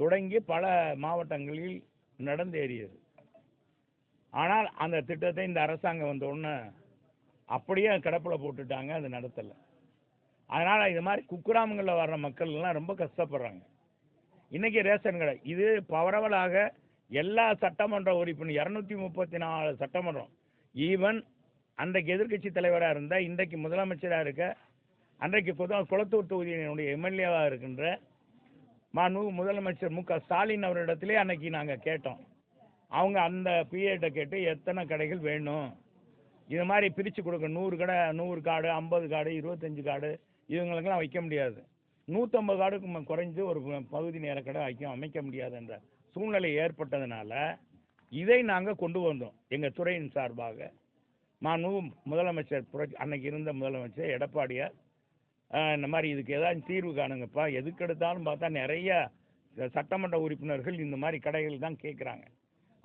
தொடங்கி பல மாவட்டங்களில் நடந்தேறியது. ஆனால் அந்த திட்டத்தை இந்த அரசாங்கம் வந்த உடனே அப்படியே கிடப்பில் போட்டுட்டாங்க, அது நடத்தலை. அதனால் இது மாதிரி குக்கிராமங்களில் வர்ற மக்கள்லாம் ரொம்ப கஷ்டப்படுறாங்க. இன்றைக்கி ரேஷன் கடை இது பரவலாக எல்லா சட்டமன்ற உறுப்பினர் 234 சட்டமன்றம், ஈவன் அன்றைக்கு எதிர்க்கட்சி தலைவராக இருந்த இன்றைக்கு முதலமைச்சராக இருக்க, அன்றைக்கு குளத்தூர் தொகுதியினுடைய எம்எல்ஏவாக இருக்கின்ற முதலமைச்சர் மு.க. ஸ்டாலின் அவரிடத்திலே அன்னைக்கு நாங்கள் கேட்டோம். அவங்க அந்த பிஏட்ட கேட்டு எத்தனை கடைகள் வேணும், இது மாதிரி பிரித்து கொடுக்க 100 கடை, 100 கார்டு, 50 கார்டு, 25 கார்டு இவங்களுக்கெல்லாம் வைக்க முடியாது. 150 கார்டுக்கு குறைஞ்சு ஒரு பகுதி நேர கடை அமைக்க முடியாது என்ற சூழ்நிலை ஏற்பட்டதுனால இதை நாங்கள் கொண்டு வந்தோம் எங்கள் துறையின் சார்பாக. முதலமைச்சர் அன்னைக்கு இருந்த முதலமைச்சர் எடப்பாடியார் இந்த மாதிரி இதுக்கு ஏதாச்சும் தீர்வு காணுங்கப்பா, எதுக்கு எடுத்தாலும் பார்த்தா நிறைய சட்டமன்ற உறுப்பினர்கள் இந்த மாதிரி கடைகள் தான் கேட்குறாங்க.